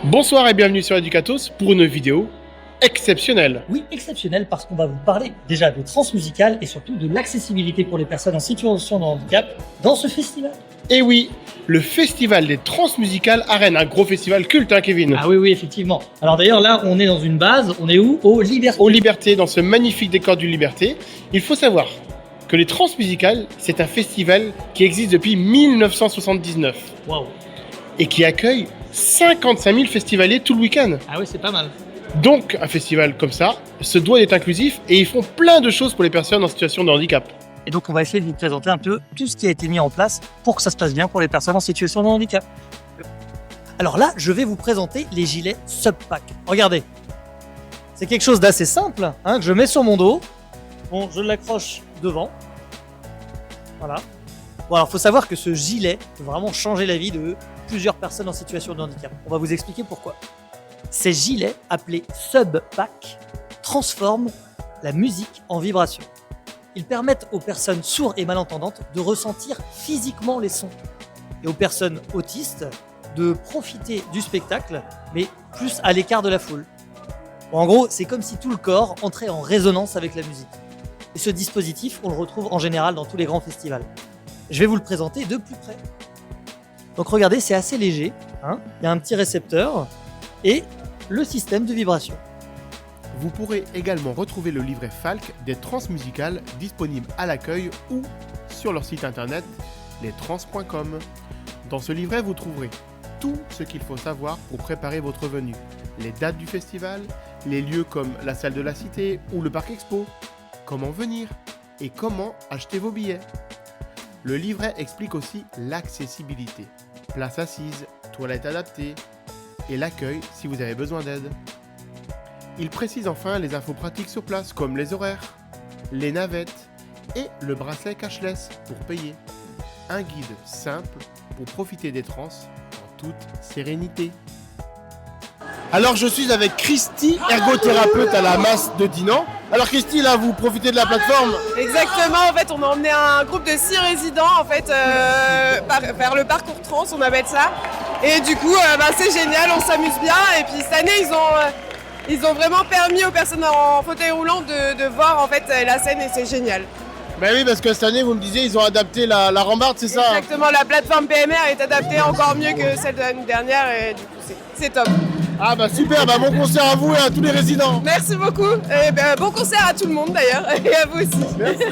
Bonsoir et bienvenue sur Educatos pour une vidéo exceptionnelle. Oui, exceptionnel parce qu'on va vous parler déjà de transmusical et surtout de l'accessibilité pour les personnes en situation de handicap dans ce festival. Et oui, le festival des transmusicales à Rennes, un gros festival culte, hein Kevin? Ah oui, effectivement. Alors d'ailleurs là, on est dans une base, on est où? Au Liberté. Aux Libertés, dans ce magnifique décor du Liberté. Il faut savoir que les transmusicales, c'est un festival qui existe depuis 1979 Waouh. et qui accueille 55 000 festivaliers tout le week-end. Ah oui, c'est pas mal. Donc, un festival comme ça se doit d'être inclusif et ils font plein de choses pour les personnes en situation de handicap. Et donc on va essayer de vous présenter un peu tout ce qui a été mis en place pour que ça se passe bien pour les personnes en situation de handicap. Alors là, je vais vous présenter les gilets Subpack. Regardez, c'est quelque chose d'assez simple hein, que je mets sur mon dos. Bon, je l'accroche devant. Voilà. Bon, alors faut savoir que ce gilet peut vraiment changer la vie de plusieurs personnes en situation de handicap. On va vous expliquer pourquoi. Ces gilets, appelés Subpack, transforment la musique en vibration. Ils permettent aux personnes sourdes et malentendantes de ressentir physiquement les sons et aux personnes autistes de profiter du spectacle, mais plus à l'écart de la foule. Bon, en gros, c'est comme si tout le corps entrait en résonance avec la musique. Et ce dispositif, on le retrouve en général dans tous les grands festivals. Je vais vous le présenter de plus près. Donc regardez, c'est assez léger, hein. Il y a un petit récepteur et le système de vibration. Vous pourrez également retrouver le livret Falk des transmusicales disponible à l'accueil ou sur leur site internet lestrans.com. Dans ce livret, vous trouverez tout ce qu'il faut savoir pour préparer votre venue. Les dates du festival, les lieux comme la salle de la Cité ou le parc Expo, comment venir et comment acheter vos billets. Le livret explique aussi l'accessibilité, place assise, toilettes adaptées et l'accueil si vous avez besoin d'aide. Il précise enfin les infos pratiques sur place comme les horaires, les navettes et le bracelet cashless pour payer. Un guide simple pour profiter des trans en toute sérénité. Alors je suis avec Christy, ergothérapeute à la masse de Dinan. Alors Christy, là vous profitez de la plateforme? Exactement, en fait on a emmené un groupe de 6 résidents en fait, vers le parcours trans, on appelle ça. Et du coup c'est génial, on s'amuse bien. Et puis cette année ils ont vraiment permis aux personnes en fauteuil roulant de voir en fait la scène et c'est génial. Ben oui, parce que cette année vous me disiez ils ont adapté la rambarde, c'est ça? Exactement, la plateforme PMR est adaptée encore mieux que celle de l'année dernière et du coup c'est top. Ah bah super, bah bon concert à vous et à tous les résidents. Merci beaucoup, et bon concert à tout le monde d'ailleurs et à vous aussi. Merci.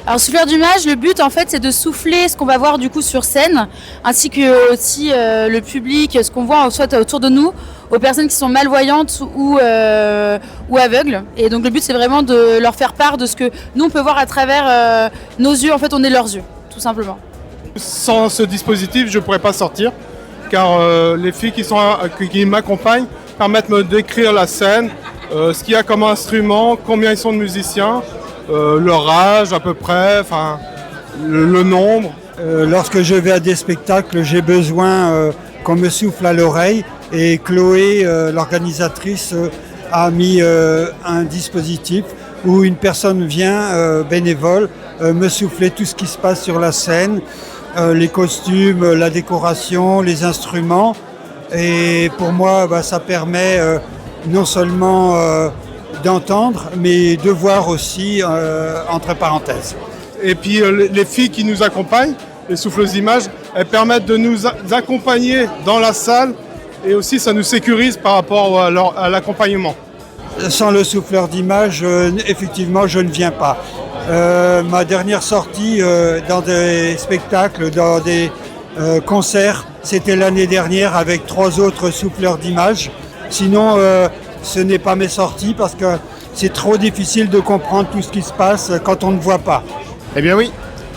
Alors souffleur d'image, le but en fait c'est de souffler ce qu'on va voir du coup sur scène, ainsi que aussi le public, ce qu'on voit soit autour de nous, aux personnes qui sont malvoyantes ou aveugles. Et donc le but c'est vraiment de leur faire part de ce que nous on peut voir à travers nos yeux, en fait on est leurs yeux, tout simplement. Sans ce dispositif, je ne pourrais pas sortir, car les filles qui m'accompagnent permettent de me décrire la scène, ce qu'il y a comme instrument, combien ils sont de musiciens, leur âge à peu près, enfin le nombre. Lorsque je vais à des spectacles, j'ai besoin qu'on me souffle à l'oreille et Chloé, l'organisatrice, a mis un dispositif où une personne vient, bénévole, me souffler tout ce qui se passe sur la scène, les costumes, la décoration, les instruments. Et pour moi, ça permet non seulement d'entendre, mais de voir aussi entre parenthèses. Et puis les filles qui nous accompagnent, les souffleuses d'images, elles permettent de nous accompagner dans la salle et aussi ça nous sécurise par rapport à l'accompagnement. Sans le souffleur d'image, effectivement, je ne viens pas. Ma dernière sortie dans des spectacles, dans des concerts, c'était l'année dernière avec 3 autres souffleurs d'image. Sinon, ce n'est pas mes sorties parce que c'est trop difficile de comprendre tout ce qui se passe quand on ne voit pas. Eh bien oui,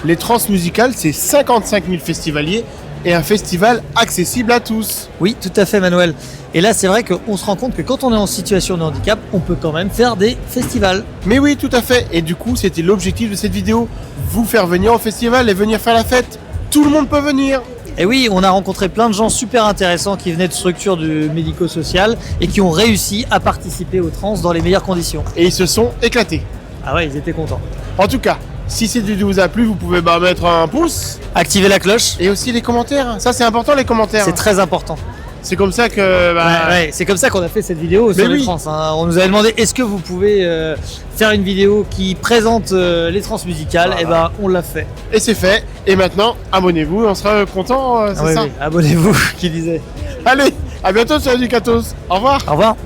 les transmusicales c'est 55 000 festivaliers et un festival accessible à tous. Oui, tout à fait Manuel. Et là c'est vrai qu'on se rend compte que quand on est en situation de handicap, on peut quand même faire des festivals. Mais oui, tout à fait. Et du coup, c'était l'objectif de cette vidéo. Vous faire venir au festival et venir faire la fête. Tout le monde peut venir. Et oui, on a rencontré plein de gens super intéressants qui venaient de structures du médico-social et qui ont réussi à participer aux trans dans les meilleures conditions. Et ils se sont éclatés. Ah ouais, ils étaient contents. En tout cas, Si cette vidéo vous a plu, vous pouvez mettre un pouce. Activez la cloche. Et aussi les commentaires. Ça, c'est important, les commentaires. C'est très important. C'est comme ça que... Ouais, c'est comme ça qu'on a fait cette vidéo sur les trans. Hein. On nous avait demandé est-ce que vous pouvez faire une vidéo qui présente les trans musicales. Voilà. Et ben on l'a fait. Et c'est fait. Et maintenant, abonnez-vous. On sera content, c'est ça. Oui, abonnez-vous, qui disait. Allez, à bientôt sur Educatos. Au revoir. Au revoir.